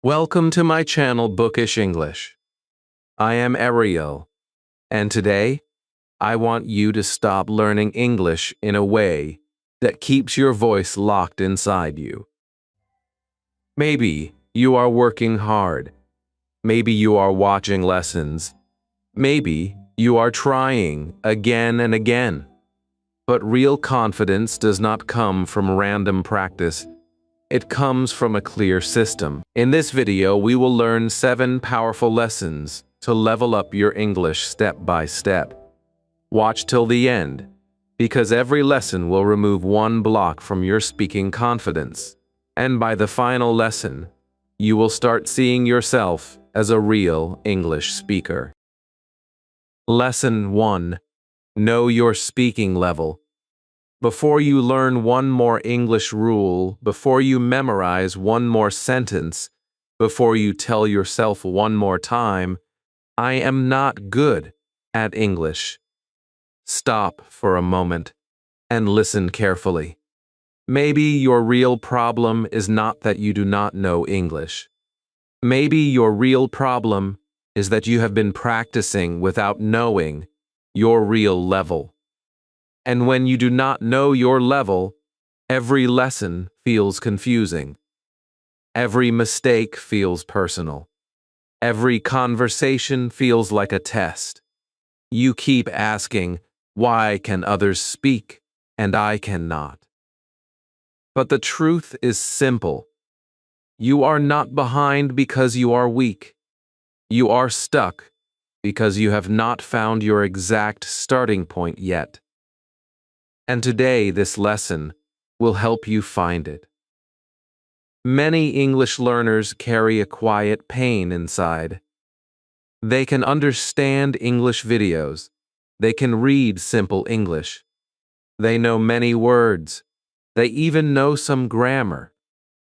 Welcome to my channel Bookish English. I am Ariel, and today I want you to stop learning English in a way that keeps your voice locked inside you. Maybe you are working hard. Maybe you are watching lessons. Maybe you are trying again and again. But real confidence does not come from random practice. It comes from a clear system. In this video, we will learn 7 powerful lessons to level up your English step by step. Watch till the end, because every lesson will remove one block from your speaking confidence. And by the final lesson, you will start seeing yourself as a real English speaker. Lesson 1. Know your speaking level. Before you learn one more English rule, before you memorize one more sentence, before you tell yourself one more time, I am not good at English. Stop for a moment and listen carefully. Maybe your real problem is not that you do not know English. Maybe your real problem is that you have been practicing without knowing your real level. And when you do not know your level, every lesson feels confusing. Every mistake feels personal. Every conversation feels like a test. You keep asking, why can others speak and I cannot? But the truth is simple. You are not behind because you are weak. You are stuck because you have not found your exact starting point yet. And today, this lesson will help you find it. Many English learners carry a quiet pain inside. They can understand English videos. They can read simple English. They know many words. They even know some grammar.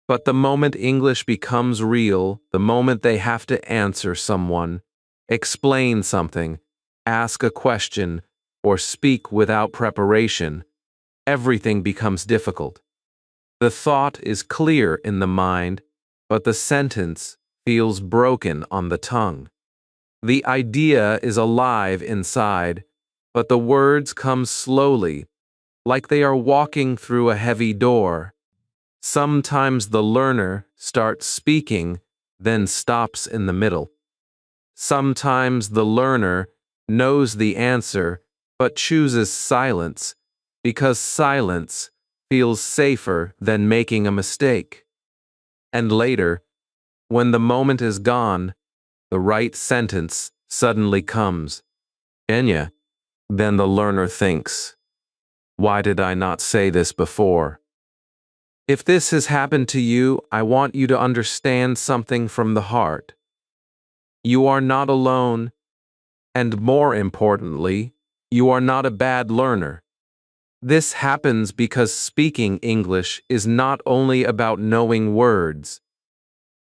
But the moment English becomes real, the moment they have to answer someone, explain something, ask a question, or speak without preparation, everything becomes difficult. The thought is clear in the mind, but the sentence feels broken on the tongue. The idea is alive inside, but the words come slowly, like they are walking through a heavy door. Sometimes the learner starts speaking, then stops in the middle. Sometimes the learner knows the answer, but chooses silence, because silence feels safer than making a mistake. And later, when the moment is gone, the right sentence suddenly comes. Enya. Then the learner thinks, why did I not say this before? If this has happened to you, I want you to understand something from the heart. You are not alone, and more importantly, you are not a bad learner. This happens because speaking English is not only about knowing words.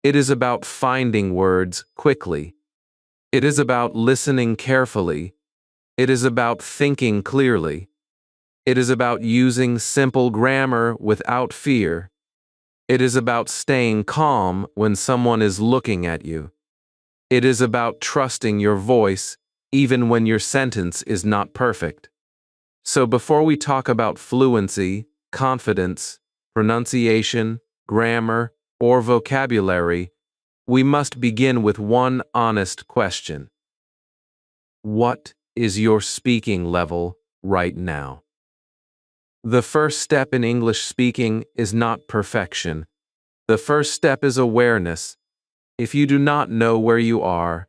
It is about finding words quickly. It is about listening carefully. It is about thinking clearly. It is about using simple grammar without fear. It is about staying calm when someone is looking at you. It is about trusting your voice even when your sentence is not perfect. So before we talk about fluency, confidence, pronunciation, grammar, or vocabulary, we must begin with one honest question. What is your speaking level right now? The first step in English speaking is not perfection. The first step is awareness. If you do not know where you are,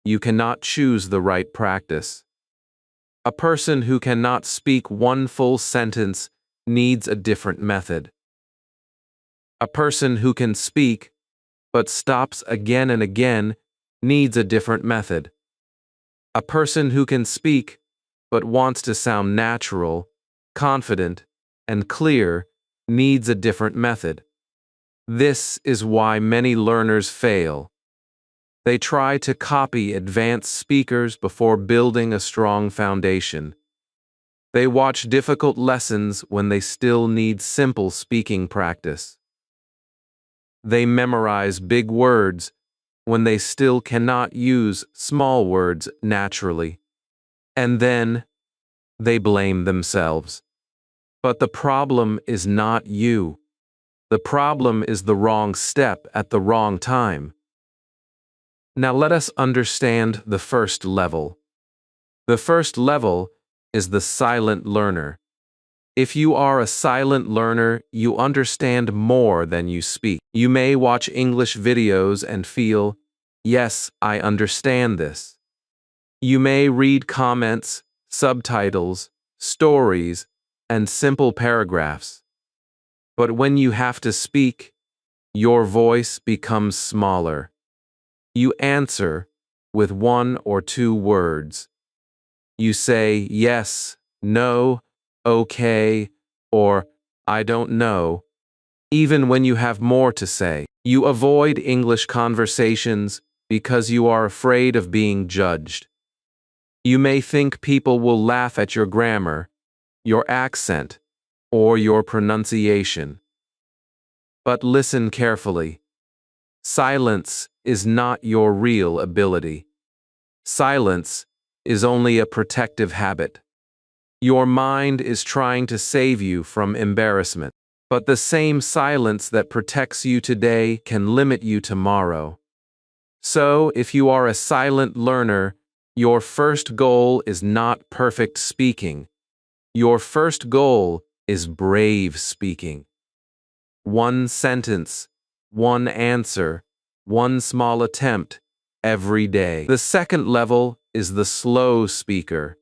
you cannot choose the right practice. A person who cannot speak one full sentence needs a different method. A person who can speak, but stops again and again, needs a different method. A person who can speak, but wants to sound natural, confident, and clear, needs a different method. This is why many learners fail. They try to copy advanced speakers before building a strong foundation. They watch difficult lessons when they still need simple speaking practice. They memorize big words when they still cannot use small words naturally. And then they blame themselves. But the problem is not you. The problem is the wrong step at the wrong time. Now let us understand the first level. The first level is the silent learner. If you are a silent learner, you understand more than you speak. You may watch English videos and feel, yes, I understand this. You may read comments, subtitles, stories, and simple paragraphs. But when you have to speak, your voice becomes smaller. You answer with 1 or 2 words. You say yes, no, okay, or I don't know, even when you have more to say. You avoid English conversations because you are afraid of being judged. You may think people will laugh at your grammar, your accent, or your pronunciation. But listen carefully. Silence is not your real ability. Silence is only a protective habit. Your mind is trying to save you from embarrassment. But the same silence that protects you today can limit you tomorrow. So, if you are a silent learner, your first goal is not perfect speaking. Your first goal is brave speaking. 1 sentence, 1 answer, 1 small attempt, every day. The second level is the slow speaker.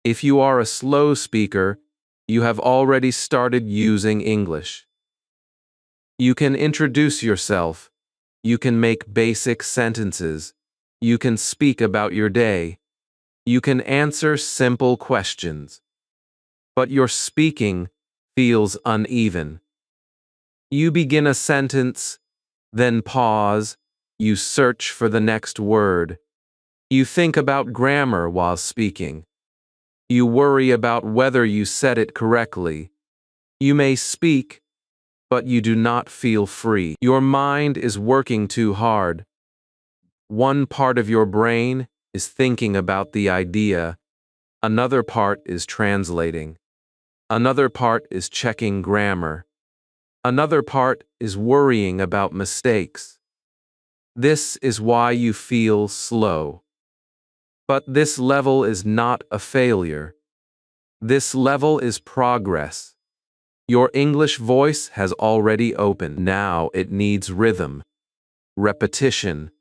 If you are a slow speaker, you have already started using English. You can introduce yourself. You can make basic sentences. You can speak about your day. You can answer simple questions. But your speaking feels uneven. You begin a sentence, then pause. You search for the next word. You think about grammar while speaking. You worry about whether you said it correctly. You may speak, but you do not feel free. Your mind is working too hard. One part of your brain is thinking about the idea. Another part is translating. Another part is checking grammar. Another part is worrying about mistakes. This is why you feel slow. But this level is not a failure. This level is progress. Your English voice has already opened. Now it needs rhythm, repetition,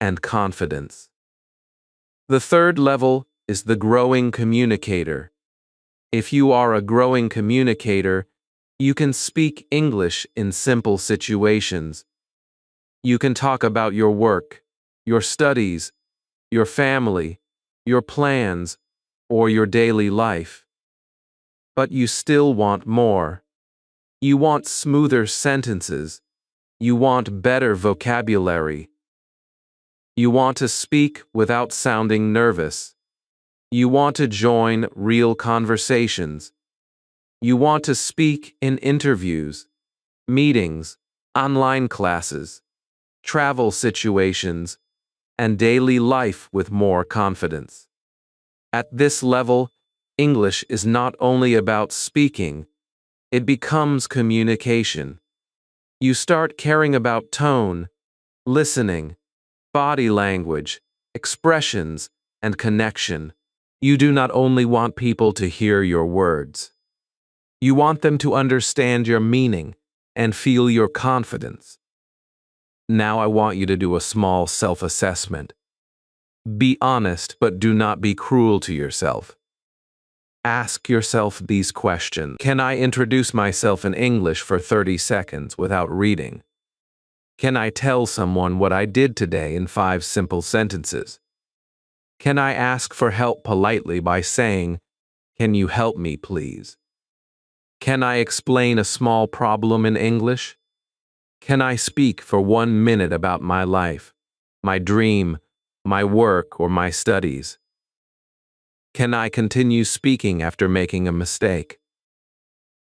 and confidence. The third level is the growing communicator. If you are a growing communicator, you can speak English in simple situations. You can talk about your work, your studies, your family, your plans, or your daily life. But you still want more. You want smoother sentences. You want better vocabulary. You want to speak without sounding nervous. You want to join real conversations. You want to speak in interviews, meetings, online classes, travel situations, and daily life with more confidence. At this level, English is not only about speaking, it becomes communication. You start caring about tone, listening, body language, expressions, and connection. You do not only want people to hear your words. You want them to understand your meaning and feel your confidence. Now I want you to do a small self-assessment. Be honest, but do not be cruel to yourself. Ask yourself these questions. Can I introduce myself in English for 30 seconds without reading? Can I tell someone what I did today in 5 simple sentences? Can I ask for help politely by saying, "Can you help me, please?" Can I explain a small problem in English? Can I speak for 1 minute about my life, my dream, my work, or my studies? Can I continue speaking after making a mistake?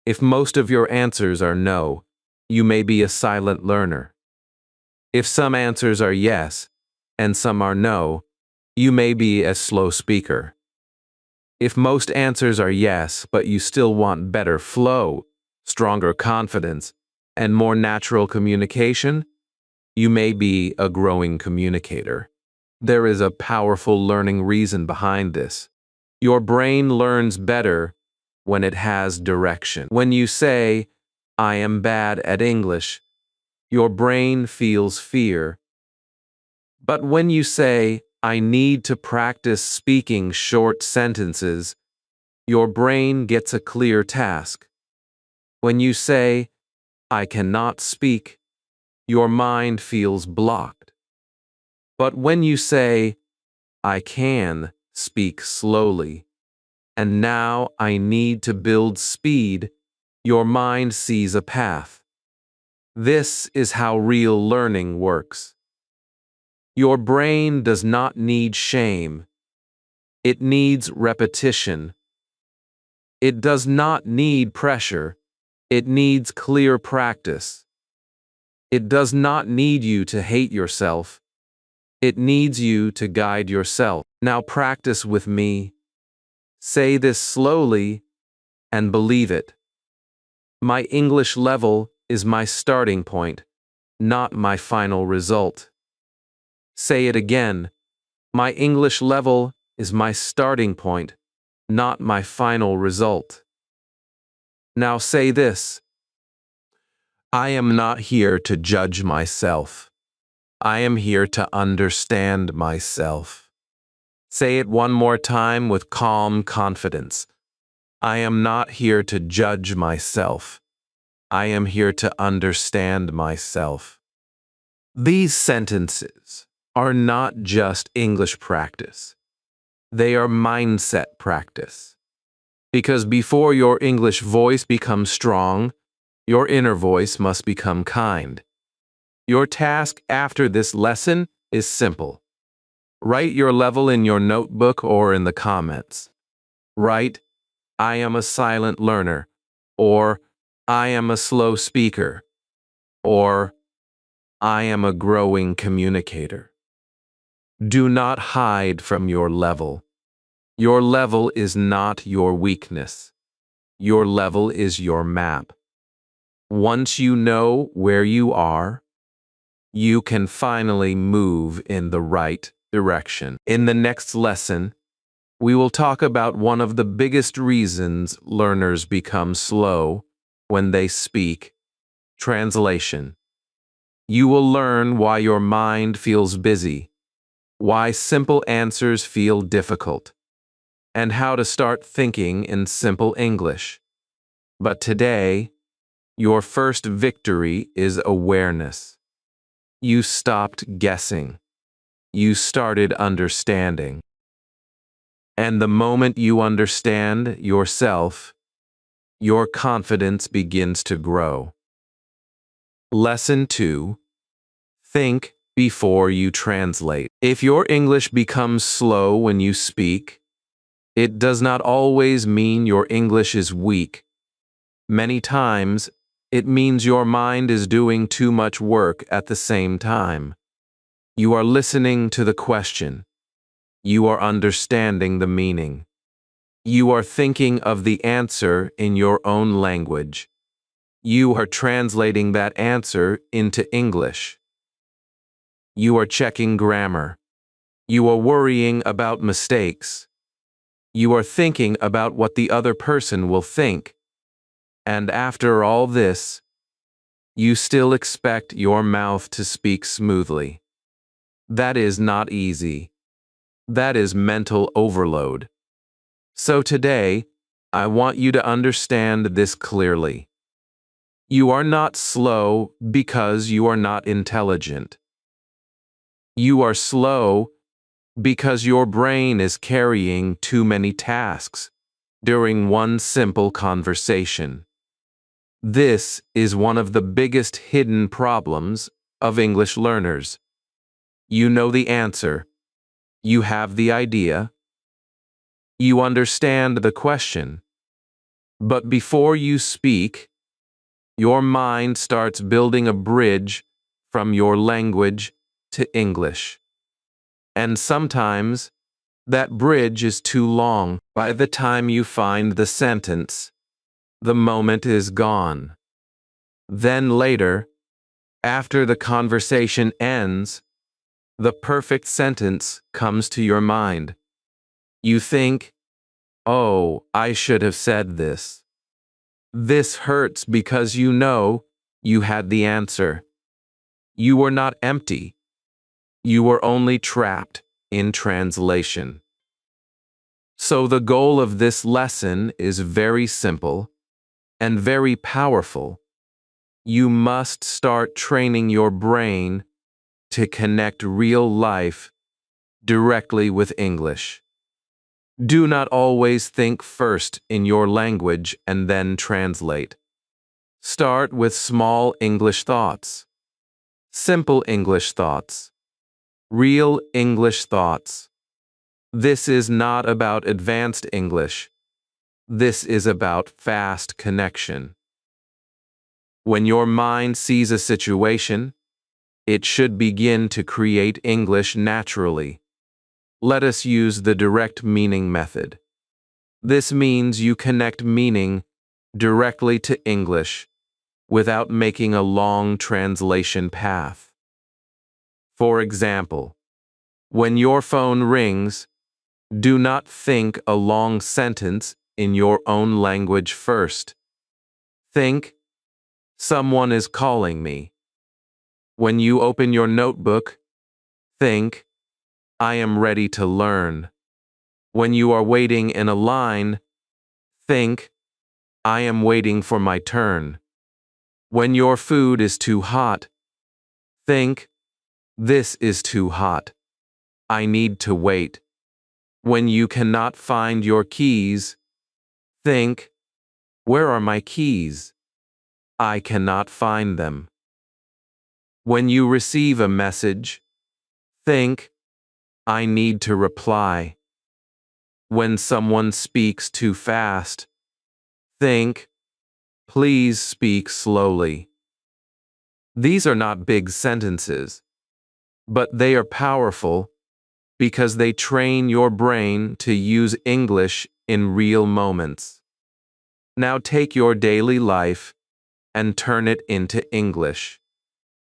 If most of your answers are no, you may be a silent learner. If some answers are yes and some are no, you may be a slow speaker. If most answers are yes, but you still want better flow, stronger confidence, and more natural communication, you may be a growing communicator. There is a powerful learning reason behind this. Your brain learns better when it has direction. When you say, "I am bad at English," your brain feels fear. But when you say, "I need to practice speaking short sentences," your brain gets a clear task. When you say, "I cannot speak," your mind feels blocked. But when you say, "I can speak slowly, and now I need to build speed," your mind sees a path. This is how real learning works. Your brain does not need shame. It needs repetition. It does not need pressure. It needs clear practice. It does not need you to hate yourself. It needs you to guide yourself. Now practice with me. Say this slowly and believe it. My English level is my starting point, not my final result. Say it again. My English level is my starting point, not my final result. Now say this. I am not here to judge myself. I am here to understand myself. Say it one more time with calm confidence. I am not here to judge myself. I am here to understand myself. These sentences are not just English practice. They are mindset practice. Because before your English voice becomes strong, your inner voice must become kind. Your task after this lesson is simple. Write your level in your notebook or in the comments. Write, "I am a silent learner," or "I am a slow speaker," or "I am a growing communicator." Do not hide from your level. Your level is not your weakness. Your level is your map. Once you know where you are, you can finally move in the right direction. In the next lesson, we will talk about one of the biggest reasons learners become slow when they speak: translation. You will learn why your mind feels busy, why simple answers feel difficult, and how to start thinking in simple English. But today, your first victory is awareness. You stopped guessing. You started understanding. And the moment you understand yourself, your confidence begins to grow. Lesson 2. Think before you translate. If your English becomes slow when you speak, it does not always mean your English is weak. Many times, it means your mind is doing too much work at the same time. You are listening to the question. You are understanding the meaning. You are thinking of the answer in your own language. You are translating that answer into English. You are checking grammar. You are worrying about mistakes. You are thinking about what the other person will think. And after all this, you still expect your mouth to speak smoothly. That is not easy. That is mental overload. So today, I want you to understand this clearly. You are not slow because you are not intelligent. You are slow because your brain is carrying too many tasks during one simple conversation. This is one of the biggest hidden problems of English learners. You know the answer. You have the idea. You understand the question. But before you speak, your mind starts building a bridge from your language to English. And sometimes that bridge is too long. By the time you find the sentence, the moment is gone. Then later, after the conversation ends, the perfect sentence comes to your mind. You think, "Oh, I should have said this." This hurts because you know you had the answer. You were not empty. You were only trapped in translation. So the goal of this lesson is very simple and very powerful. You must start training your brain to connect real life directly with English. Do not always think first in your language and then translate. Start with small English thoughts, simple English thoughts, real English thoughts. This is not about advanced English. This is about fast connection. When your mind sees a situation, it should begin to create English naturally. Let us use the direct meaning method. This means you connect meaning directly to English without making a long translation path. For example, when your phone rings, do not think a long sentence in your own language first. Think, "Someone is calling me." When you open your notebook, think, "I am ready to learn." When you are waiting in a line, think, "I am waiting for my turn." When your food is too hot, think, "This is too hot. I need to wait." When you cannot find your keys, think, "Where are my keys? I cannot find them." When you receive a message, think, "I need to reply." When someone speaks too fast, think, "Please speak slowly." These are not big sentences, but they are powerful because they train your brain to use English in real moments. Now take your daily life and turn it into English.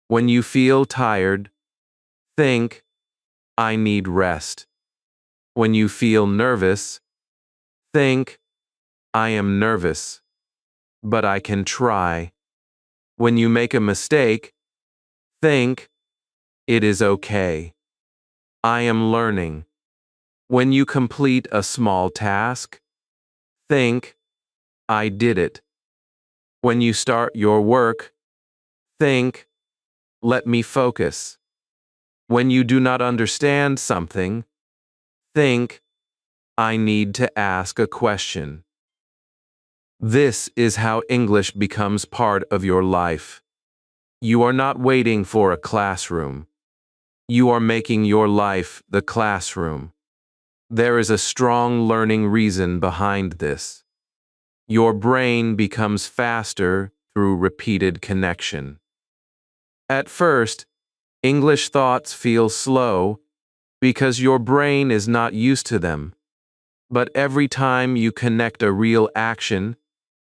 When you feel tired, think, "I need rest." When you feel nervous, think, "I am nervous, but I can try." When you make a mistake, think, "It is okay. I am learning." When you complete a small task, think, "I did it." When you start your work, think, "Let me focus." When you do not understand something, think, "I need to ask a question." This is how English becomes part of your life. You are not waiting for a classroom. You are making your life the classroom. There is a strong learning reason behind this. Your brain becomes faster through repeated connection. At first, English thoughts feel slow because your brain is not used to them. But every time you connect a real action,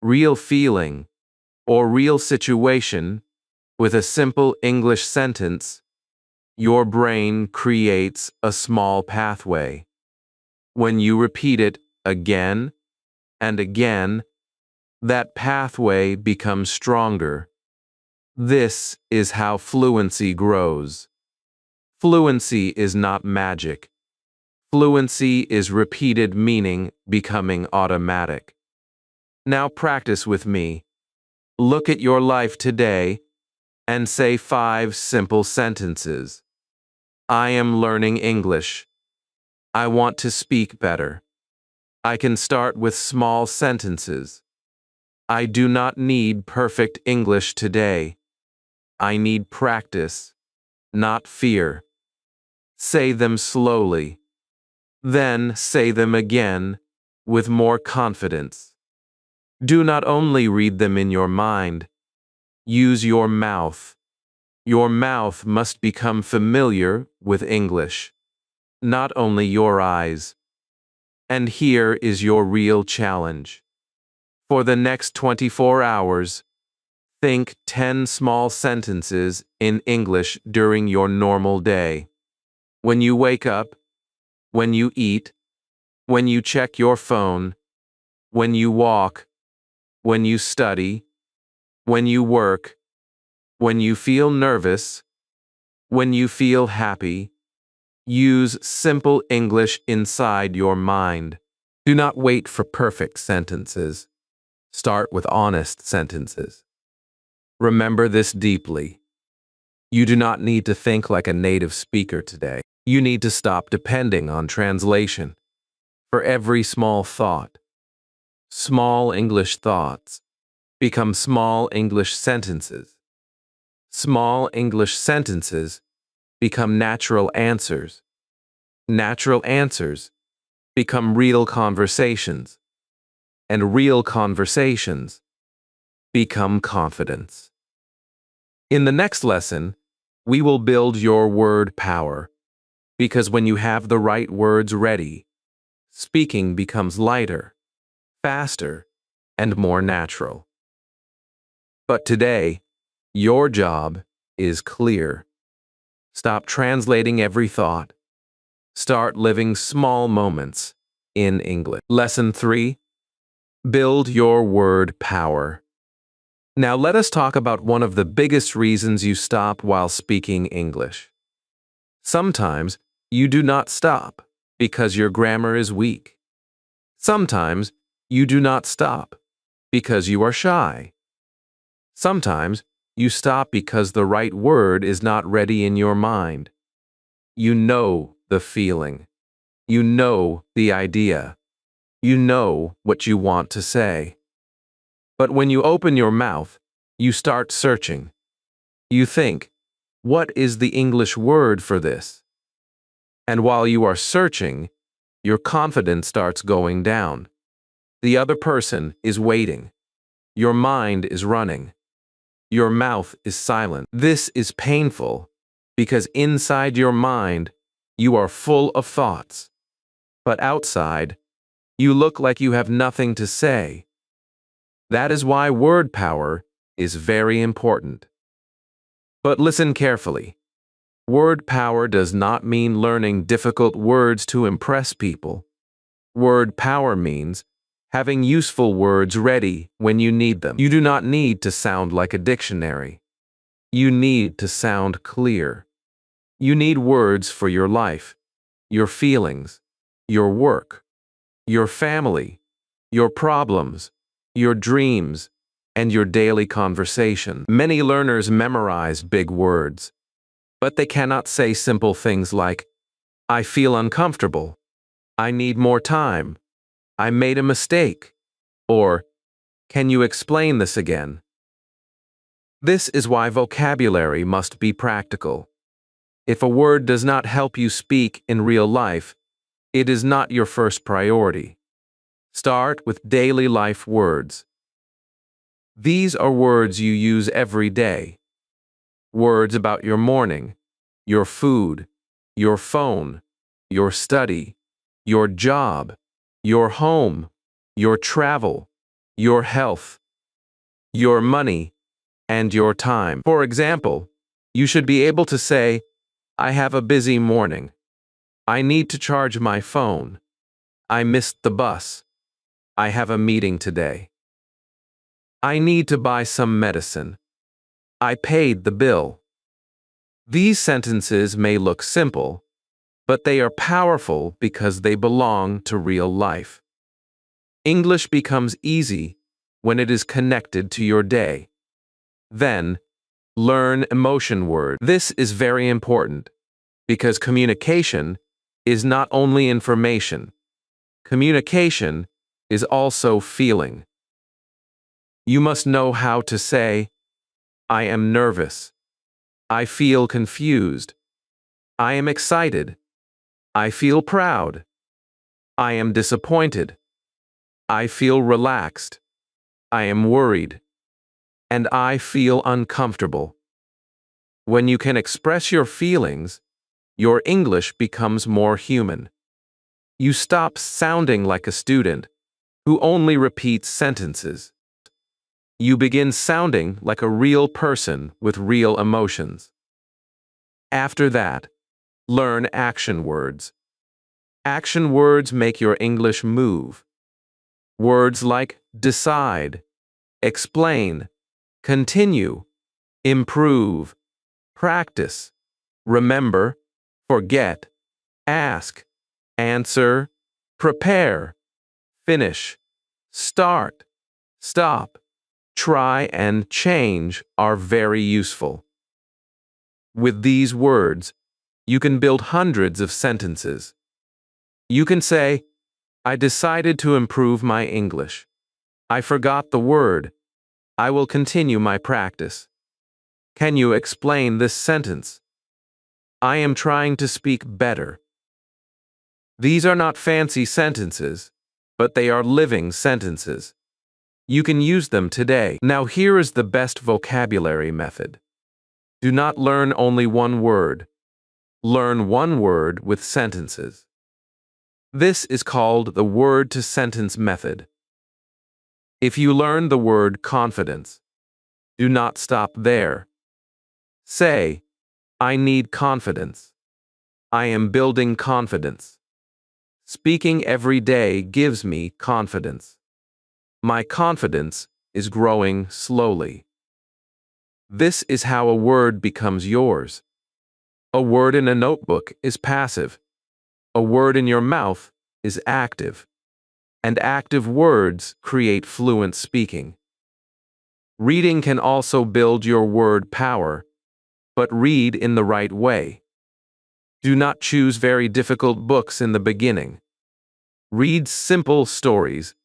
real feeling, or real situation with a simple English sentence, your brain creates a small pathway. When you repeat it again and again, that pathway becomes stronger. This is how fluency grows. Fluency is not magic. Fluency is repeated meaning becoming automatic. Now practice with me. Look at your life today and say 5 simple sentences. I am learning English. I want to speak better. I can start with small sentences. I do not need perfect English today. I need practice, not fear. Say them slowly. Then say them again with more confidence. Do not only read them in your mind. Use your mouth. Your mouth must become familiar with English, not only your eyes. And here is your real challenge. For the next 24 hours, think 10 small sentences in English during your normal day. When you wake up, when you eat, when you check your phone, when you walk, when you study, when you work, when you feel nervous, when you feel happy. Use simple English inside your mind. Do not wait for perfect sentences. Start with honest sentences. Remember this deeply. You do not need to think like a native speaker today. You need to stop depending on translation. For every small thought, small English thoughts become small English sentences. Small English sentences become natural answers. Natural answers become real conversations. And real conversations become confidence. In the next lesson, we will build your word power, because when you have the right words ready, speaking becomes lighter, faster, and more natural. But today, your job is clear. Stop translating every thought. Start living small moments in English. Lesson 3. Build your word power. Now let us talk about one of the biggest reasons you stop while speaking English. Sometimes you do not stop because your grammar is weak. Sometimes you do not stop because you are shy. Sometimes you stop because the right word is not ready in your mind. You know the feeling. You know the idea. You know what you want to say. But when you open your mouth, you start searching. You think, what is the English word for this? And while you are searching, your confidence starts going down. The other person is waiting. Your mind is running. Your mouth is silent. This is painful because inside your mind, you are full of thoughts. But outside, you look like you have nothing to say. That is why word power is very important. But listen carefully. Word power does not mean learning difficult words to impress people. Word power means having useful words ready when you need them. You do not need to sound like a dictionary. You need to sound clear. You need words for your life, your feelings, your work, your family, your problems, your dreams, and your daily conversation. Many learners memorize big words, but they cannot say simple things like, I feel uncomfortable, I need more time, I made a mistake, or, can you explain this again? This is why vocabulary must be practical. If a word does not help you speak in real life, it is not your first priority. Start with daily life words. These are words you use every day. Words about your morning, your food, your phone, your study, your job, your home, your travel, your health, your money, and your time. For example, you should be able to say, I have a busy morning. I need to charge my phone. I missed the bus. I have a meeting today. I need to buy some medicine. I paid the bill. These sentences may look simple, but they are powerful because they belong to real life. English becomes easy when it is connected to your day. Then, learn emotion word. This is very important because communication is not only information. Communication is also feeling. You must know how to say, I am nervous. I feel confused. I am excited. I feel proud. I am disappointed. I feel relaxed. I am worried. And I feel uncomfortable. When you can express your feelings, your English becomes more human. You stop sounding like a student who only repeats sentences. You begin sounding like a real person with real emotions. After that, learn action words. Action words make your English move. Words like decide, explain, continue, improve, practice, remember, forget, ask, answer, prepare, finish, start, stop, try, and change are very useful. With these words, you can build hundreds of sentences. You can say, I decided to improve my English. I forgot the word. I will continue my practice. Can you explain this sentence? I am trying to speak better. These are not fancy sentences, but they are living sentences. You can use them today. Now here is the best vocabulary method. Do not learn only one word. Learn one word with sentences. This is called the word-to-sentence method. If you learn the word confidence, do not stop there. Say, I need confidence. I am building confidence. Speaking every day gives me confidence. My confidence is growing slowly. This is how a word becomes yours. A word in a notebook is passive. A word in your mouth is active. And active words create fluent speaking. Reading can also build your word power, but read in the right way. Do not choose very difficult books in the beginning. Read simple stories,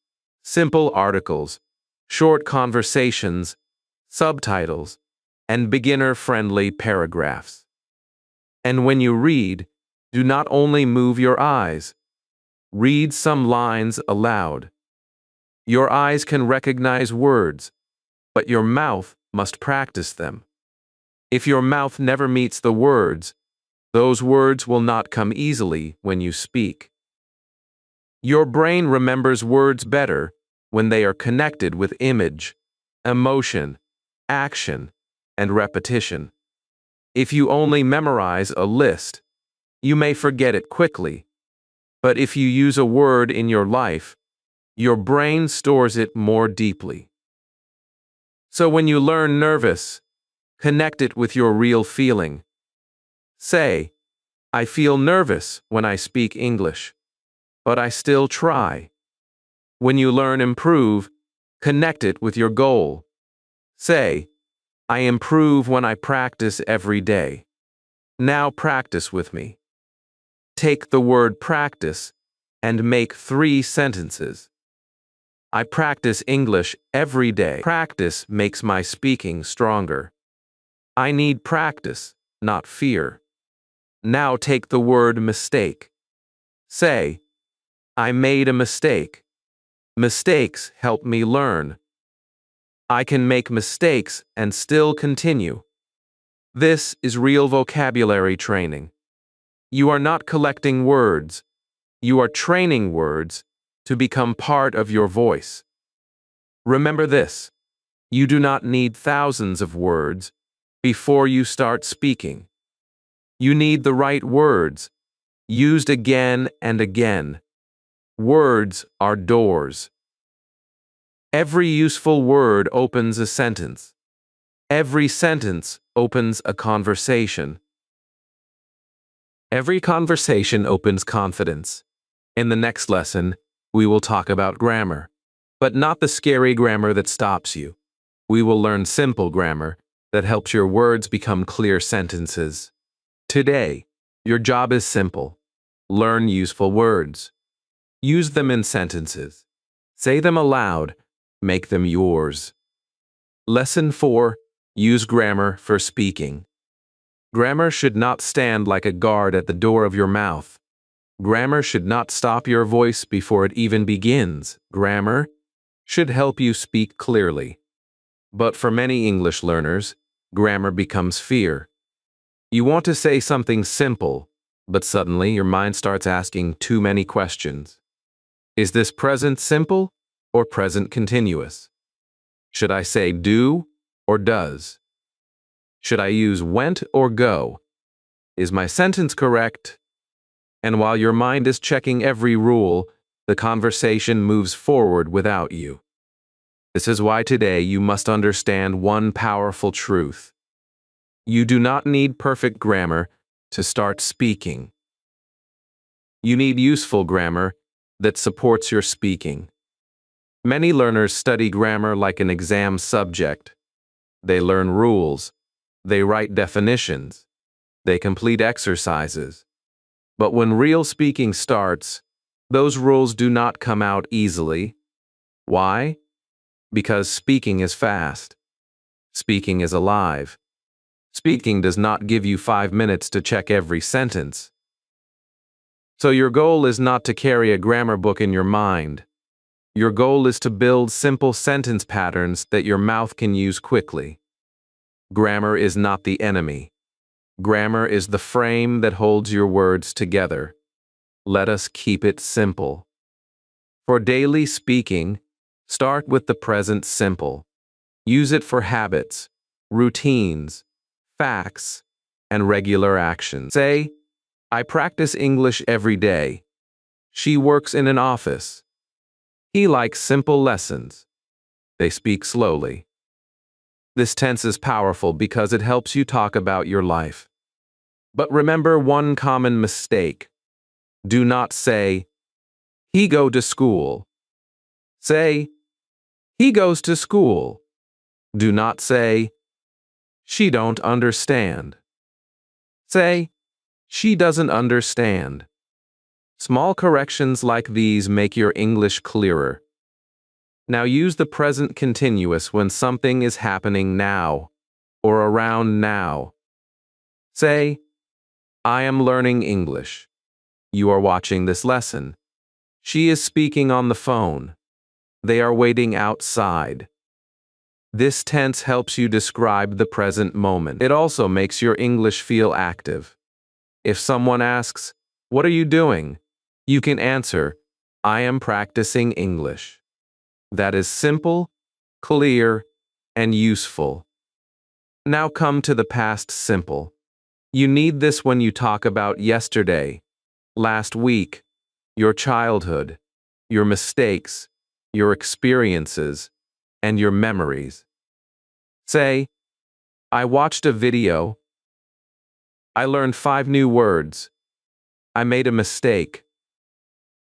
simple articles, short conversations, subtitles, and beginner-friendly paragraphs. And when you read, do not only move your eyes. Read some lines aloud. Your eyes can recognize words, but your mouth must practice them. If your mouth never meets the words, those words will not come easily when you speak. Your brain remembers words better when they are connected with image, emotion, action, and repetition. If you only memorize a list, you may forget it quickly. But if you use a word in your life, your brain stores it more deeply. So when you learn nervous, connect it with your real feeling. Say, I feel nervous when I speak English, but I still try. When you learn improve, connect it with your goal. Say, I improve when I practice every day. Now practice with me. Take the word practice and make 3 sentences. I practice English every day. Practice makes my speaking stronger. I need practice, not fear. Now take the word mistake. Say, I made a mistake. Mistakes help me learn. I can make mistakes and still continue. This is real vocabulary training. You are not collecting words. You are training words to become part of your voice. Remember this: you do not need thousands of words before you start speaking. You need the right words, used again and again. Words are doors. Every useful word opens a sentence. Every sentence opens a conversation. Every conversation opens confidence. In the next lesson, we will talk about grammar, but not the scary grammar that stops you. We will learn simple grammar that helps your words become clear sentences. Today, your job is simple. Learn useful words. Use them in sentences. Say them aloud. Make them yours. Lesson 4. Use grammar for speaking. Grammar should not stand like a guard at the door of your mouth. Grammar should not stop your voice before it even begins. Grammar should help you speak clearly. But for many English learners, grammar becomes fear. You want to say something simple, but suddenly your mind starts asking too many questions. Is this present simple or present continuous? Should I say do or does? Should I use went or go? Is my sentence correct? And while your mind is checking every rule, the conversation moves forward without you. This is why today you must understand one powerful truth. You do not need perfect grammar to start speaking. You need useful grammar that supports your speaking. Many learners study grammar like an exam subject. They learn rules. They write definitions. They complete exercises. But when real speaking starts, those rules do not come out easily. Why? Because speaking is fast. Speaking is alive. Speaking does not give you 5 minutes to check every sentence. So your goal is not to carry a grammar book in your mind. Your goal is to build simple sentence patterns that your mouth can use quickly. Grammar is not the enemy. Grammar is the frame that holds your words together. Let us keep it simple. For daily speaking, start with the present simple. Use it for habits, routines, facts, and regular actions. Say, I practice English every day. She works in an office. He likes simple lessons. They speak slowly. This tense is powerful because it helps you talk about your life. But remember one common mistake. Do not say, he go to school. Say, he goes to school. Do not say, she don't understand. Say, she doesn't understand. Small corrections like these make your English clearer. Now use the present continuous when something is happening now or around now. Say, I am learning English. You are watching this lesson. She is speaking on the phone. They are waiting outside. This tense helps you describe the present moment. It also makes your English feel active. If someone asks, what are you doing? You can answer, I am practicing English. That is simple, clear, and useful. Now come to the past simple. You need this when you talk about yesterday, last week, your childhood, your mistakes, your experiences, and your memories. Say, I watched a video. I learned 5 new words. I made a mistake.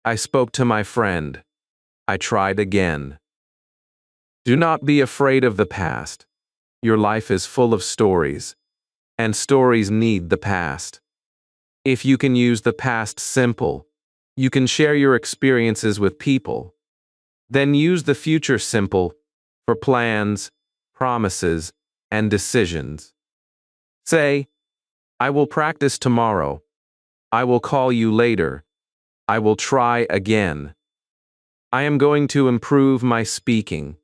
I spoke to my friend. I tried again. Do not be afraid of the past. Your life is full of stories, and stories need the past. If you can use the past simple, you can share your experiences with people. Then use the future simple for plans, promises, and decisions. Say, I will practice tomorrow. I will call you later. I will try again. I am going to improve my speaking.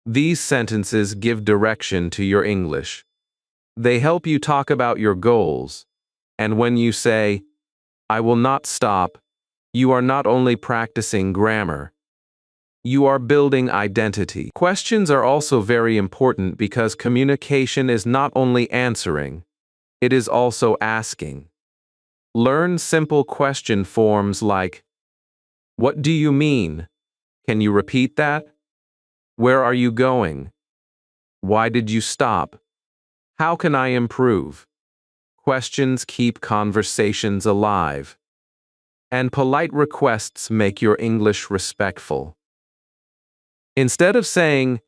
These sentences give direction to your English. They help you talk about your goals. And when you say, I will not stop, you are not only practicing grammar, you are building identity. Questions are also very important because communication is not only answering, it is also asking. Learn simple question forms like, what do you mean? Can you repeat that? Where are you going? Why did you stop? How can I improve? Questions keep conversations alive. And polite requests make your English respectful. Instead of saying,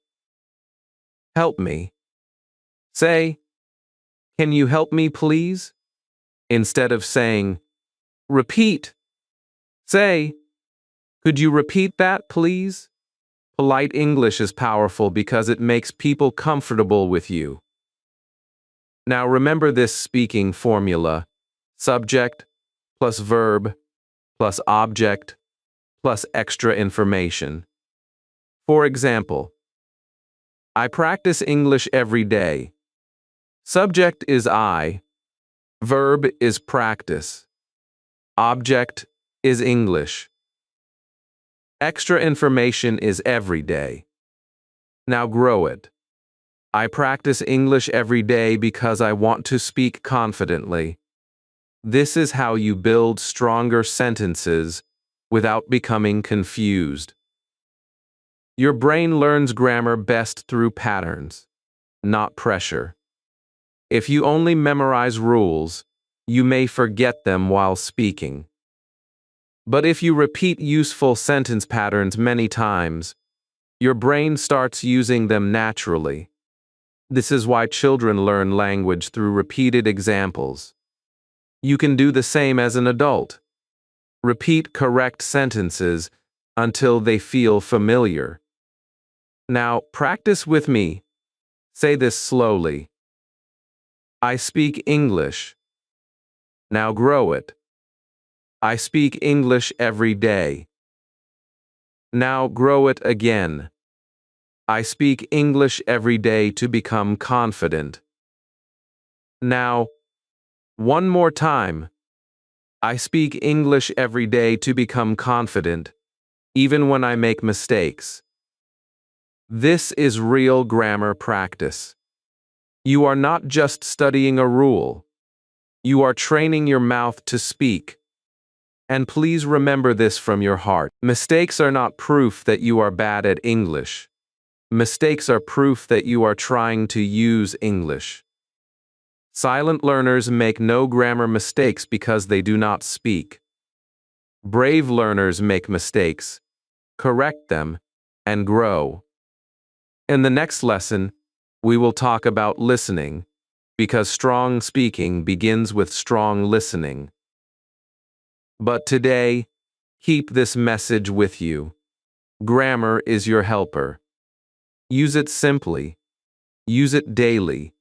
help me, say, can you help me please? Instead of saying, repeat, say, could you repeat that please? Polite English is powerful because it makes people comfortable with you. Now remember this speaking formula: subject plus verb plus object plus extra information. For example, I practice English every day. Subject is I, Verb is practice. Object is English. Extra information is every day. Now grow it. I practice English every day because I want to speak confidently. This is how you build stronger sentences without becoming confused. Your brain learns grammar best through patterns, not pressure. If you only memorize rules, you may forget them while speaking. But if you repeat useful sentence patterns many times, your brain starts using them naturally. This is why children learn language through repeated examples. You can do the same as an adult. Repeat correct sentences until they feel familiar. Now, practice with me. Say this slowly. I speak English. Now grow it. I speak English every day. Now grow it again. I speak English every day to become confident. Now, one more time. I speak English every day to become confident, even when I make mistakes. This is real grammar practice. You are not just studying a rule. You are training your mouth to speak. And please remember this from your heart. Mistakes are not proof that you are bad at English. Mistakes are proof that you are trying to use English. Silent learners make no grammar mistakes because they do not speak. Brave learners make mistakes, correct them, and grow. In the next lesson, we will talk about listening, because strong speaking begins with strong listening. But today, keep this message with you. Grammar is your helper. Use it simply. Use it daily.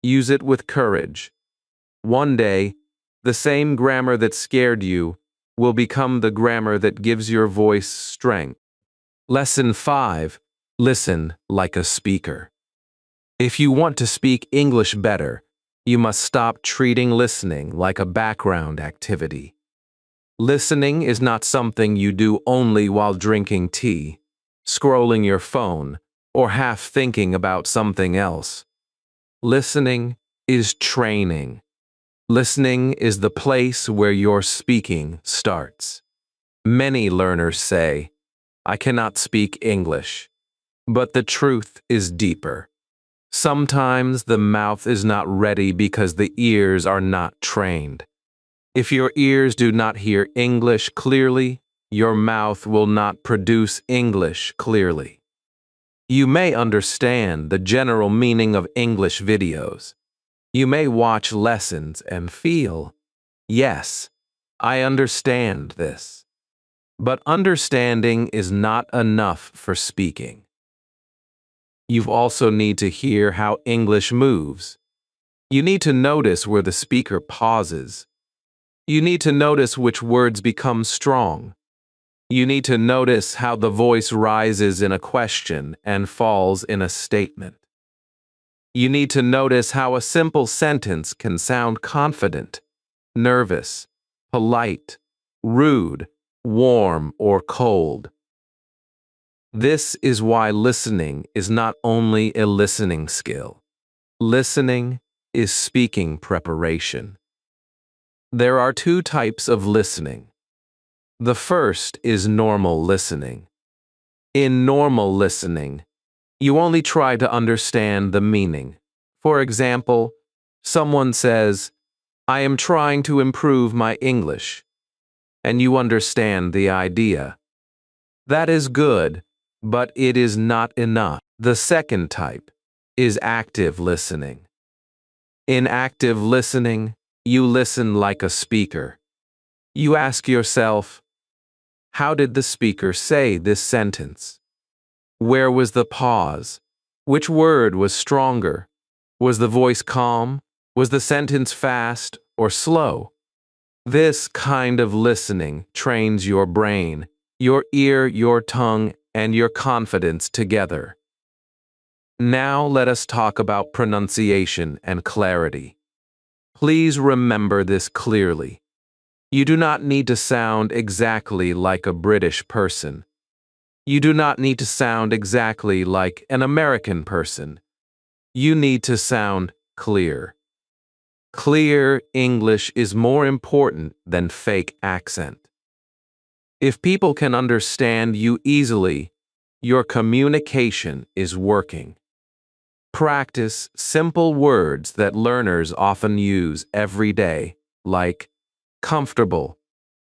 Use it with courage. One day, the same grammar that scared you will become the grammar that gives your voice strength. Lesson 5. Listen like a speaker. If you want to speak English better, you must stop treating listening like a background activity. Listening is not something you do only while drinking tea, scrolling your phone, or half thinking about something else. Listening is training. Listening is the place where your speaking starts. Many learners say, I cannot speak English. But the truth is deeper. Sometimes the mouth is not ready because the ears are not trained. If your ears do not hear English clearly, your mouth will not produce English clearly. You may understand the general meaning of English videos. You may watch lessons and feel, yes, I understand this. But understanding is not enough for speaking. You also need to hear how English moves. You need to notice where the speaker pauses. You need to notice which words become strong. You need to notice how the voice rises in a question and falls in a statement. You need to notice how a simple sentence can sound confident, nervous, polite, rude, warm, or cold. This is why listening is not only a listening skill. Listening is speaking preparation. There are two types of listening. The first is normal listening. In normal listening, you only try to understand the meaning. For example, someone says, I am trying to improve my English, and you understand the idea. That is good, but it is not enough. The second type is active listening. In active listening, you listen like a speaker. You ask yourself, how did the speaker say this sentence? Where was the pause? Which word was stronger? Was the voice calm? Was the sentence fast or slow? This kind of listening trains your brain, your ear, your tongue, and your confidence together. Now let us talk about pronunciation and clarity. Please remember this clearly. You do not need to sound exactly like a British person. You do not need to sound exactly like an American person. You need to sound clear. Clear English is more important than fake accent. If people can understand you easily, your communication is working. Practice simple words that learners often use every day, like comfortable,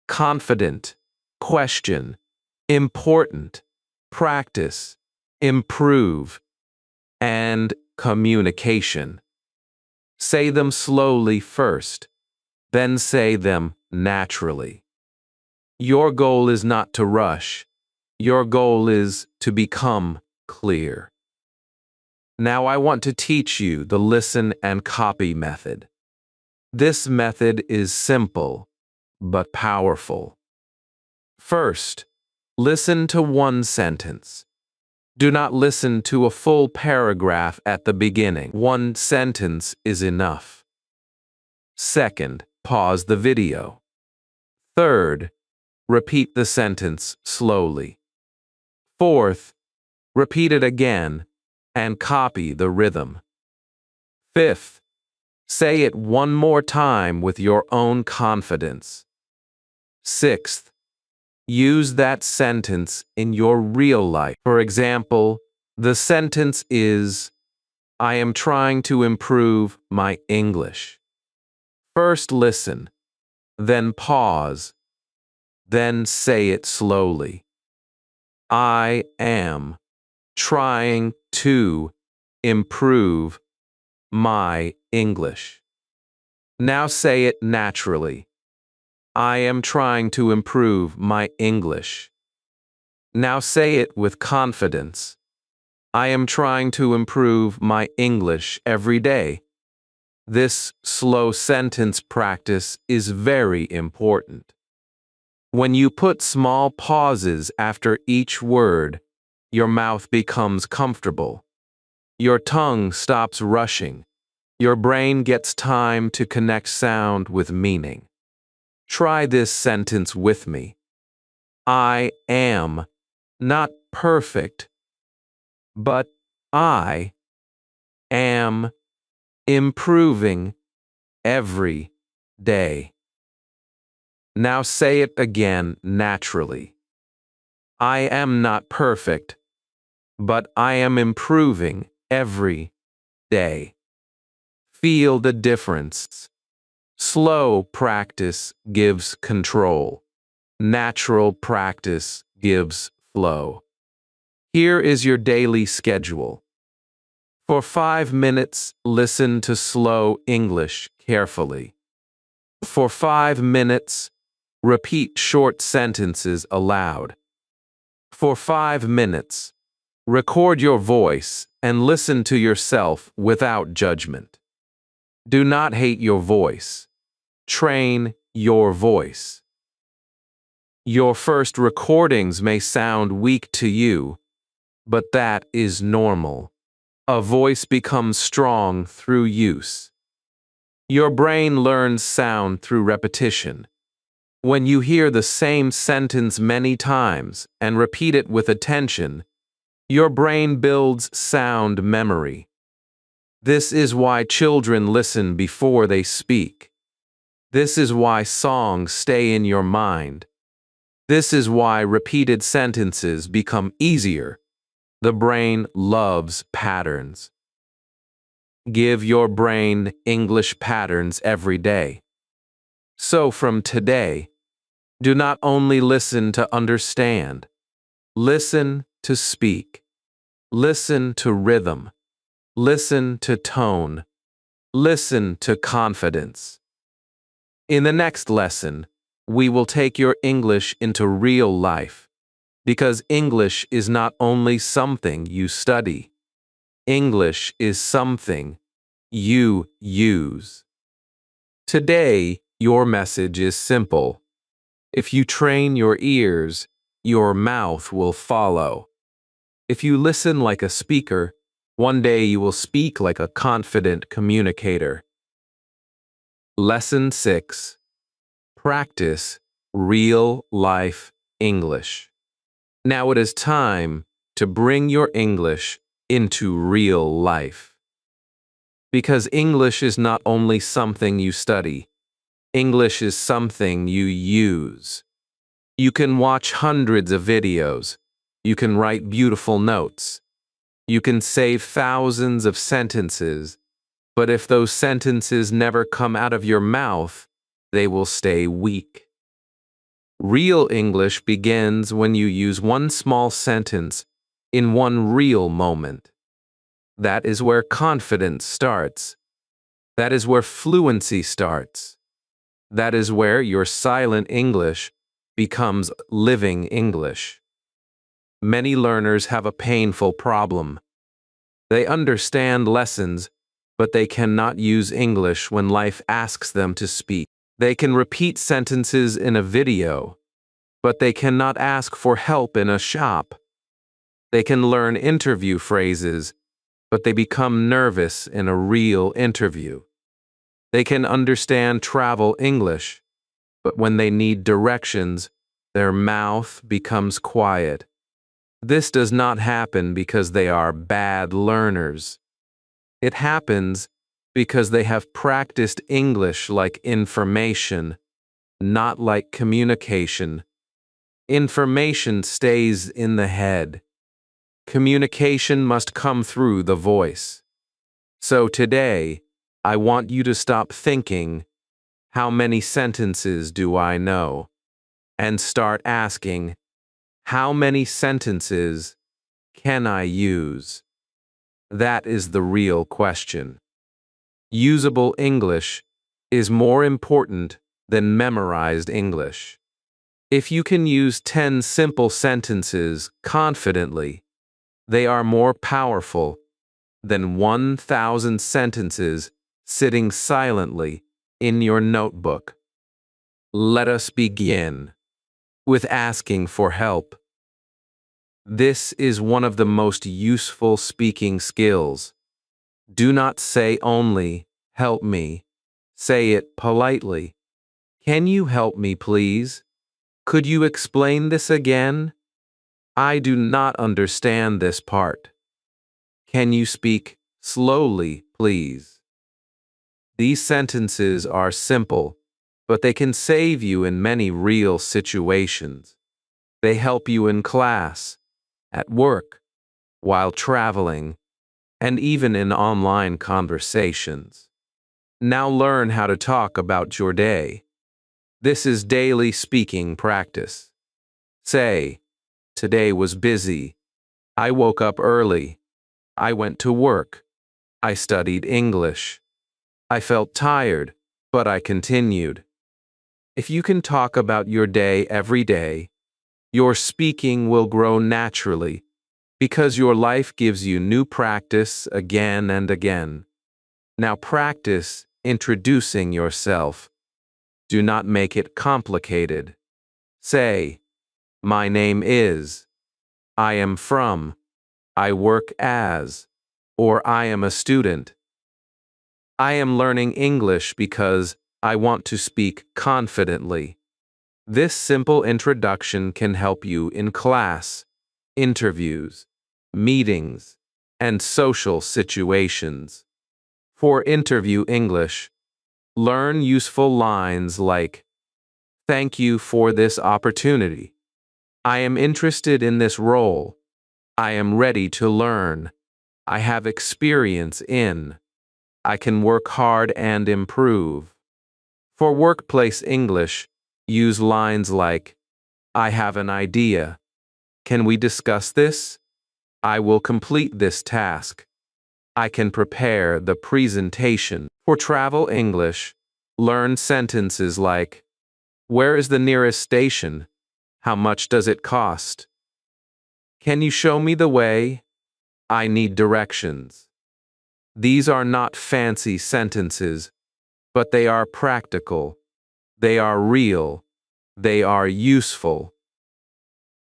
confident, question, important, practice, improve, and communication. Say them slowly first, then say them naturally. Your goal is not to rush. Your goal is to become clear. Now I want to teach you the listen and copy method. This method is simple, but powerful. First, listen to one sentence. Do not listen to a full paragraph at the beginning. One sentence is enough. Second, pause the video. Third, repeat the sentence slowly. Fourth, repeat it again and copy the rhythm. Fifth, say it one more time with your own confidence. Sixth, use that sentence in your real life. For example, the sentence is, I am trying to improve my English. First listen, then pause, then say it slowly. I am trying to improve my English. Now say it naturally. I am trying to improve my English. Now say it with confidence. I am trying to improve my English every day. This slow sentence practice is very important. When you put small pauses after each word, your mouth becomes comfortable. Your tongue stops rushing. Your brain gets time to connect sound with meaning. Try this sentence with me. I am not perfect, but I am improving every day. Now say it again naturally. I am not perfect, but I am improving every day. Feel the difference. Slow practice gives control. Natural practice gives flow. Here is your daily schedule. For 5 minutes, listen to slow English carefully. For 5 minutes, repeat short sentences aloud. For 5 minutes, record your voice and listen to yourself without judgment. Do not hate your voice. Train your voice. Your first recordings may sound weak to you, but that is normal. A voice becomes strong through use. Your brain learns sound through repetition. When you hear the same sentence many times and repeat it with attention, your brain builds sound memory. This is why children listen before they speak. This is why songs stay in your mind. This is why repeated sentences become easier. The brain loves patterns. Give your brain English patterns every day. So from today, do not only listen to understand. Listen to speak. Listen to rhythm. Listen to tone. Listen to confidence. In the next lesson, we will take your English into real life, because English is not only something you study. English is something you use. Today, your message is simple. If you train your ears, your mouth will follow. If you listen like a speaker, one day you will speak like a confident communicator. Lesson 6. Practice real life English. Now it is time to bring your English into real life. Because English is not only something you study, English is something you use. You can watch hundreds of videos. You can write beautiful notes. You can save thousands of sentences. But if those sentences never come out of your mouth, they will stay weak. Real English begins when you use one small sentence in one real moment. That is where confidence starts. That is where fluency starts. That is where your silent English becomes living English. Many learners have a painful problem. They understand lessons, but they cannot use English when life asks them to speak. They can repeat sentences in a video, but they cannot ask for help in a shop. They can learn interview phrases, but they become nervous in a real interview. They can understand travel English, but when they need directions, their mouth becomes quiet. This does not happen because they are bad learners. It happens because they have practiced English like information, not like communication. Information stays in the head. Communication must come through the voice. So today, I want you to stop thinking, how many sentences do I know? And start asking, how many sentences can I use? That is the real question. Usable English is more important than memorized English. If you can use 10 simple sentences confidently, they are more powerful than 1,000 sentences sitting silently in your notebook. Let us begin with asking for help. This is one of the most useful speaking skills. Do not say only, "Help me." Say it politely. "Can you help me, please? Could you explain this again? I do not understand this part. Can you speak slowly, please?" These sentences are simple, but they can save you in many real situations. They help you in class, at work, while traveling, and even in online conversations. Now learn how to talk about your day. This is daily speaking practice. Say, "Today was busy. I woke up early. I went to work. I studied English. I felt tired, but I continued." If you can talk about your day every day, your speaking will grow naturally because your life gives you new practice again and again. Now practice introducing yourself. Do not make it complicated. Say, "My name is," "I am from," "I work as," or "I am a student." I am learning English because I want to speak confidently. This simple introduction can help you in class, interviews, meetings, and social situations. For interview English, learn useful lines like, "Thank you for this opportunity. I am interested in this role. I am ready to learn. I have experience in. I can work hard and improve." For workplace English, use lines like, "I have an idea. Can we discuss this? I will complete this task. I can prepare the presentation." For travel English, learn sentences like, "Where is the nearest station? How much does it cost? Can you show me the way? I need directions." These are not fancy sentences, but they are practical. They are real. They are useful.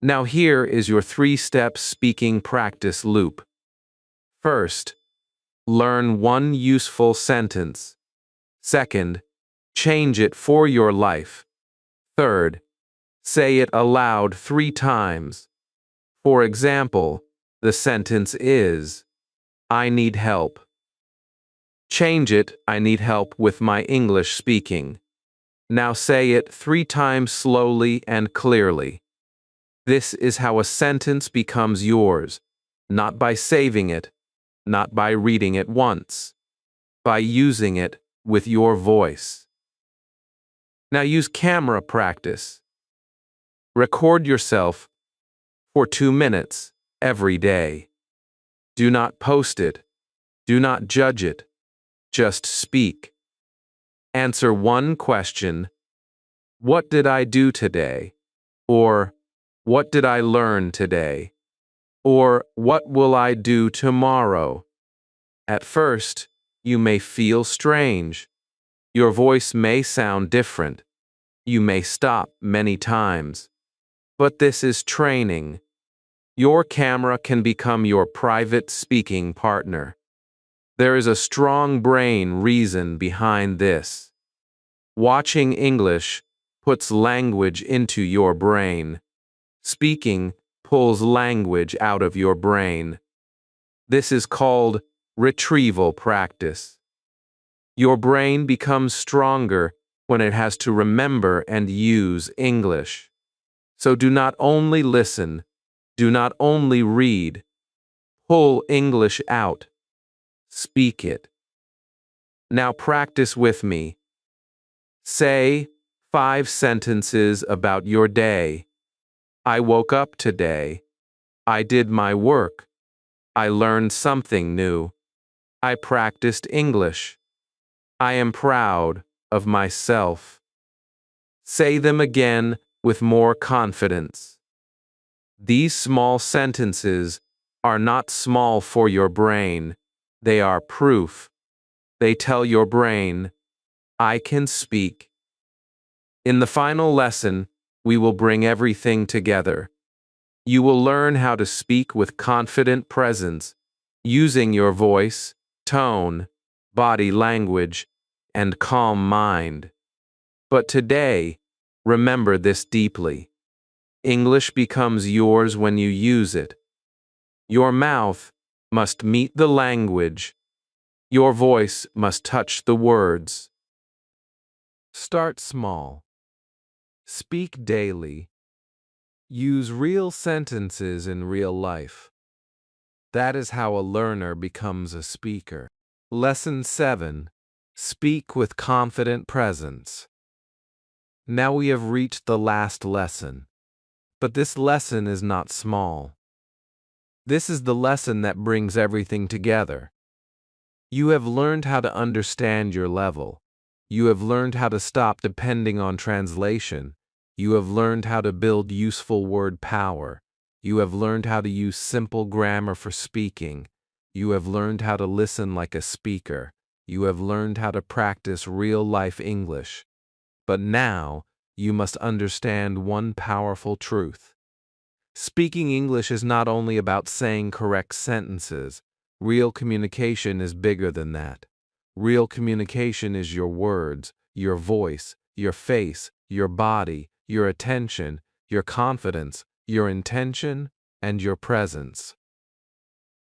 Now here is your 3-step speaking practice loop. First, learn one useful sentence. Second, Change it for your life. Third, say it aloud 3 times. For example, the sentence is, I need help. Change it, I need help with my English speaking. Now say it 3 times slowly and clearly. This is how a sentence becomes yours, not by saving it, not by reading it once, by using it with your voice. Now use camera practice. Record yourself for 2 minutes every day. Do not post it. Do not judge it. Just speak. Answer one question. What did I do today? Or, what did I learn today? Or, what will I do tomorrow? At first, you may feel strange. Your voice may sound different. You may stop many times. But this is training. Your camera can become your private speaking partner. There is a strong brain reason behind this. Watching English puts language into your brain. Speaking pulls language out of your brain. This is called retrieval practice. Your brain becomes stronger when it has to remember and use English. So do not only listen, do not only read. Pull English out. Speak it. Now practice with me. Say 5 sentences about your day. I woke up today. I did my work. I learned something new. I practiced English. I am proud of myself. Say them again with more confidence. These small sentences are not small for your brain. They are proof. They tell your brain, I can speak. In the final lesson, we will bring everything together. You will learn how to speak with confident presence, using your voice, tone, body language, and calm mind. But today, remember this deeply. English becomes yours when you use it. Your mouth must meet the language. Your voice must touch the words. Start small. Speak daily. Use real sentences in real life. That is how a learner becomes a speaker. Lesson 7. Speak with confident presence. Now we have reached the last lesson. But this lesson is not small. This is the lesson that brings everything together. You have learned how to understand your level. You have learned how to stop depending on translation. You have learned how to build useful word power. You have learned how to use simple grammar for speaking. You have learned how to listen like a speaker. You have learned how to practice real-life English. But now, you must understand one powerful truth. Speaking English is not only about saying correct sentences. Real communication is bigger than that. Real communication is your words, your voice, your face, your body, your attention, your confidence, your intention, and your presence.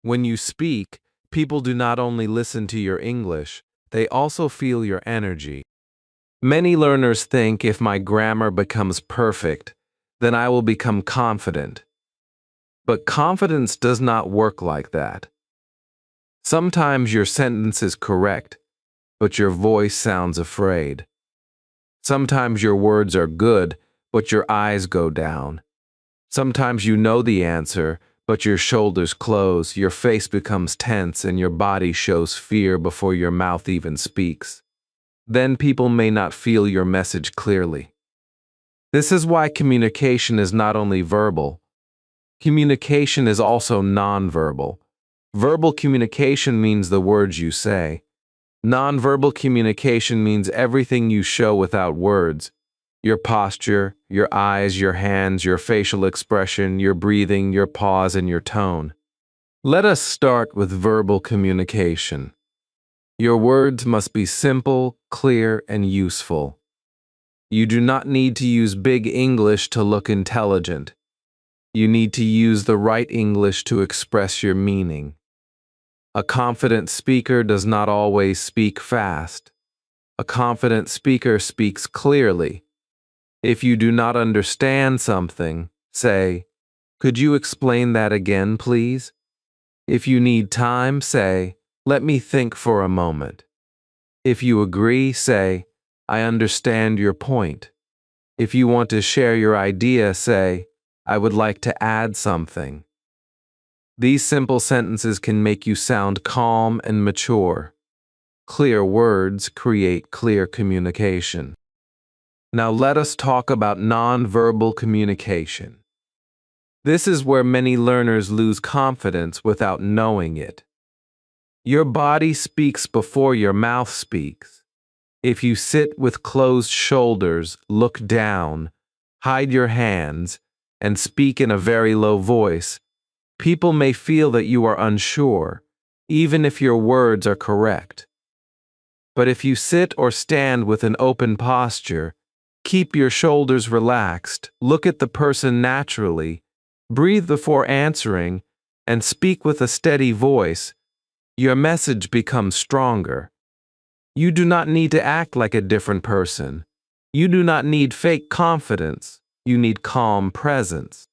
When you speak, people do not only listen to your English, they also feel your energy. Many learners think if my grammar becomes perfect, then I will become confident. But confidence does not work like that. Sometimes your sentence is correct, but your voice sounds afraid. Sometimes your words are good, but your eyes go down. Sometimes you know the answer, but your shoulders close, your face becomes tense, and your body shows fear before your mouth even speaks. Then people may not feel your message clearly. This is why communication is not only verbal. Communication is also nonverbal. Verbal communication means the words you say. Nonverbal communication means everything you show without words. Your posture, your eyes, your hands, your facial expression, your breathing, your pause, and your tone. Let us start with verbal communication. Your words must be simple, clear, and useful. You do not need to use big English to look intelligent. You need to use the right English to express your meaning. A confident speaker does not always speak fast. A confident speaker speaks clearly. If you do not understand something, say, "Could you explain that again, please?" If you need time, say, "Let me think for a moment." If you agree, say, "I understand your point." If you want to share your idea, say, "I would like to add something." These simple sentences can make you sound calm and mature. Clear words create clear communication. Now let us talk about nonverbal communication. This is where many learners lose confidence without knowing it. Your body speaks before your mouth speaks. If you sit with closed shoulders, look down, hide your hands, and speak in a very low voice, people may feel that you are unsure, even if your words are correct. But if you sit or stand with an open posture, keep your shoulders relaxed, look at the person naturally, breathe before answering, and speak with a steady voice, your message becomes stronger. You do not need to act like a different person. You do not need fake confidence. You need calm presence.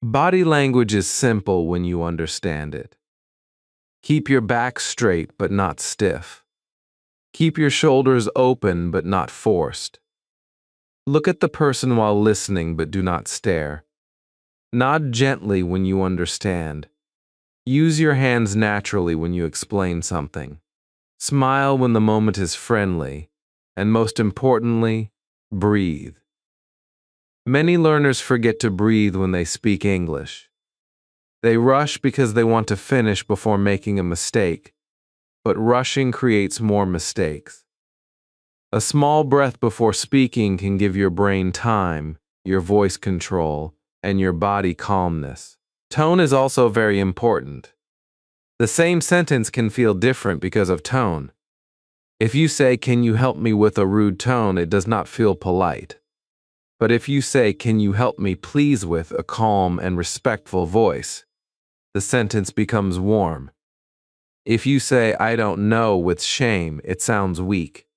Body language is simple when you understand it. Keep your back straight but not stiff. Keep your shoulders open but not forced. Look at the person while listening but do not stare. Nod gently when you understand. Use your hands naturally when you explain something. Smile when the moment is friendly. And most importantly, breathe. Many learners forget to breathe when they speak English. They rush because they want to finish before making a mistake, but rushing creates more mistakes. A small breath before speaking can give your brain time, your voice control, and your body calmness. Tone is also very important. The same sentence can feel different because of tone. If you say, "Can you help me," with a rude tone, it does not feel polite. But if you say, "Can you help me please," with a calm and respectful voice, the sentence becomes warm. If you say, "I don't know," with shame, it sounds weak.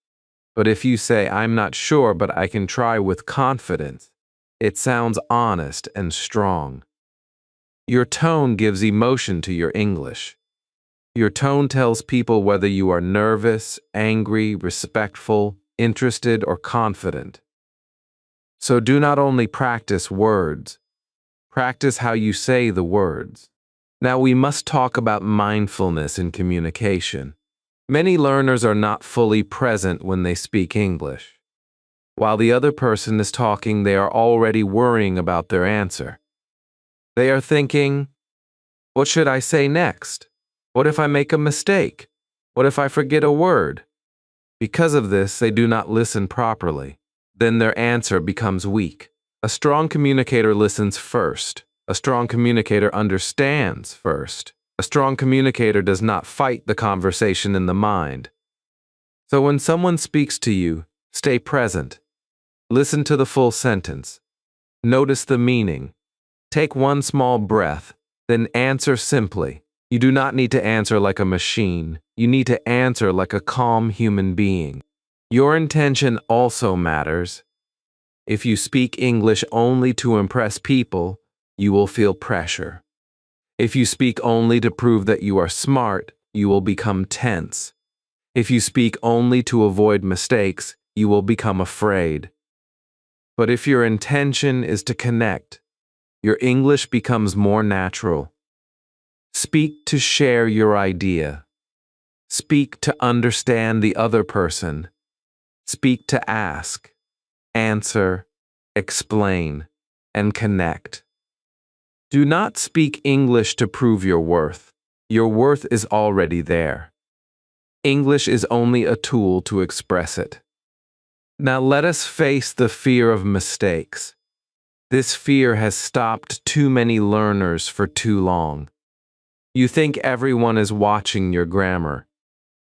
But if you say, "I'm not sure, but I can try," with confidence, it sounds honest and strong. Your tone gives emotion to your English. Your tone tells people whether you are nervous, angry, respectful, interested, or confident. So do not only practice words, practice how you say the words. Now we must talk about mindfulness in communication. Many learners are not fully present when they speak English. While the other person is talking, they are already worrying about their answer. They are thinking, "What should I say next? What if I make a mistake? What if I forget a word?" Because of this, they do not listen properly. Then their answer becomes weak. A strong communicator listens first. A strong communicator understands first. A strong communicator does not fight the conversation in the mind. So when someone speaks to you, stay present. Listen to the full sentence. Notice the meaning. Take one small breath, then answer simply. You do not need to answer like a machine. You need to answer like a calm human being. Your intention also matters. If you speak English only to impress people, you will feel pressure. If you speak only to prove that you are smart, you will become tense. If you speak only to avoid mistakes, you will become afraid. But if your intention is to connect, your English becomes more natural. Speak to share your idea. Speak to understand the other person. Speak to ask, answer, explain, and connect. Do not speak English to prove your worth. Your worth is already there. English is only a tool to express it. Now let us face the fear of mistakes. This fear has stopped too many learners for too long. You think everyone is watching your grammar.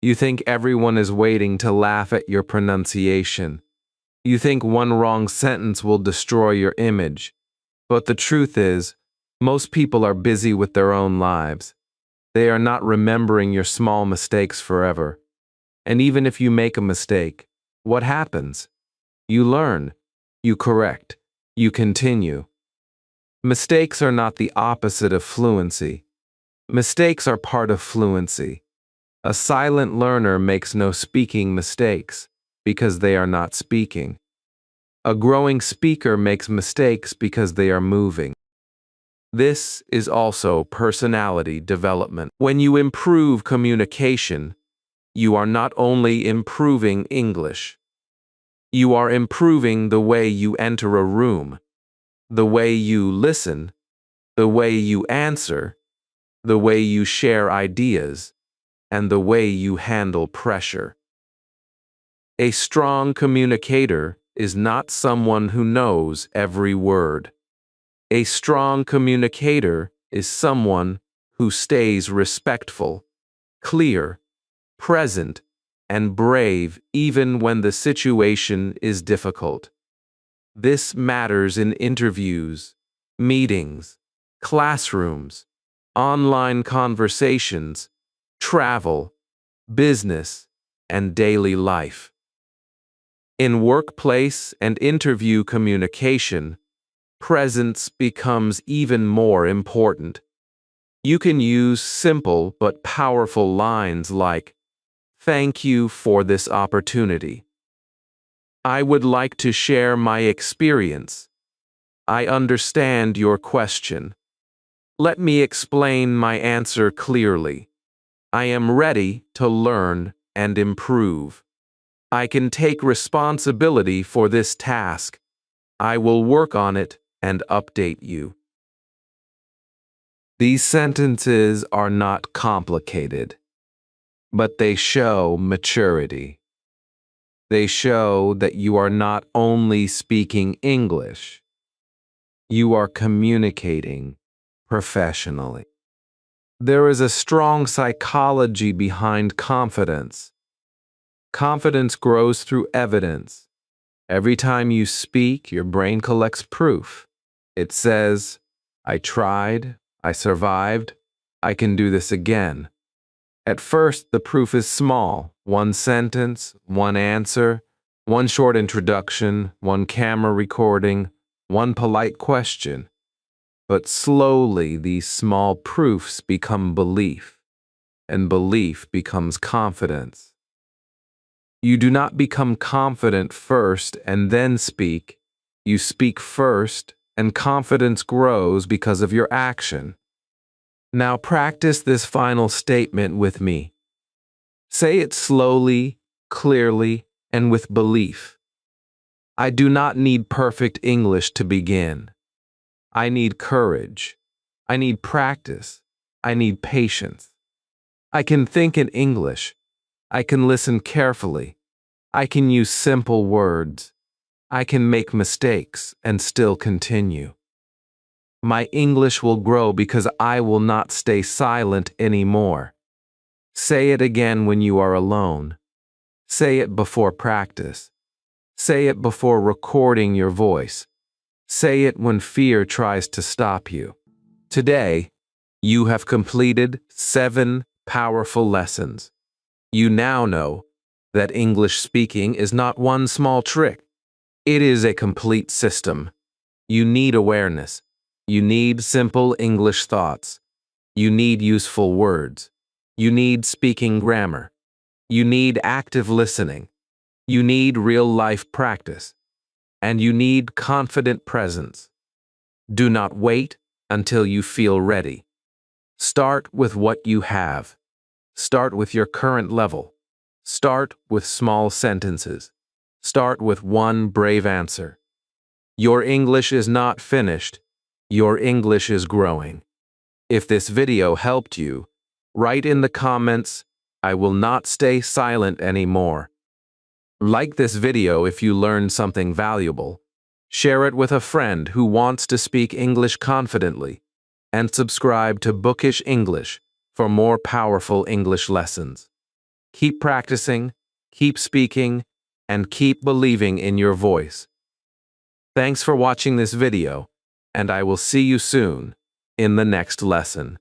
You think everyone is waiting to laugh at your pronunciation. You think one wrong sentence will destroy your image. But the truth is, most people are busy with their own lives. They are not remembering your small mistakes forever. And even if you make a mistake, what happens? You learn, you correct, you continue. Mistakes are not the opposite of fluency. Mistakes are part of fluency. A silent learner makes no speaking mistakes because they are not speaking. A growing speaker makes mistakes because they are moving. This is also personality development. When you improve communication, you are not only improving English. You are improving the way you enter a room, the way you listen, the way you answer, the way you share ideas, and the way you handle pressure. A strong communicator is not someone who knows every word. A strong communicator is someone who stays respectful, clear, present, and brave even when the situation is difficult. This matters in interviews, meetings, classrooms, online conversations, travel, business, and daily life. In workplace and interview communication, presence becomes even more important. You can use simple but powerful lines like, "Thank you for this opportunity. I would like to share my experience. I understand your question. Let me explain my answer clearly. I am ready to learn and improve. I can take responsibility for this task. I will work on it and update you." These sentences are not complicated, but they show maturity. They show that you are not only speaking English, you are communicating professionally. There is a strong psychology behind confidence. Confidence grows through evidence. Every time you speak, your brain collects proof. It says, "I tried, I survived, I can do this again." At first, the proof is small: one sentence, one answer, one short introduction, one camera recording, one polite question. But slowly, these small proofs become belief, and belief becomes confidence. You do not become confident first and then speak. You speak first, and confidence grows because of your action. Now practice this final statement with me. Say it slowly, clearly, and with belief. I do not need perfect English to begin. I need courage. I need practice. I need patience. I can think in English. I can listen carefully. I can use simple words. I can make mistakes and still continue. My English will grow because I will not stay silent anymore. Say it again when you are alone. Say it before practice. Say it before recording your voice. Say it when fear tries to stop you. Today, you have completed 7 powerful lessons. You now know that English speaking is not one small trick. It is a complete system. You need awareness. You need simple English thoughts. You need useful words. You need speaking grammar. You need active listening. You need real-life practice. And you need confident presence. Do not wait until you feel ready. Start with what you have. Start with your current level. Start with small sentences. Start with one brave answer. Your English is not finished. Your English is growing. If this video helped you, write in the comments, "I will not stay silent anymore." Like this video if you learned something valuable. Share it with a friend who wants to speak English confidently. And subscribe to Bookish English for more powerful English lessons. Keep practicing, keep speaking, and keep believing in your voice. Thanks for watching this video, and I will see you soon in the next lesson.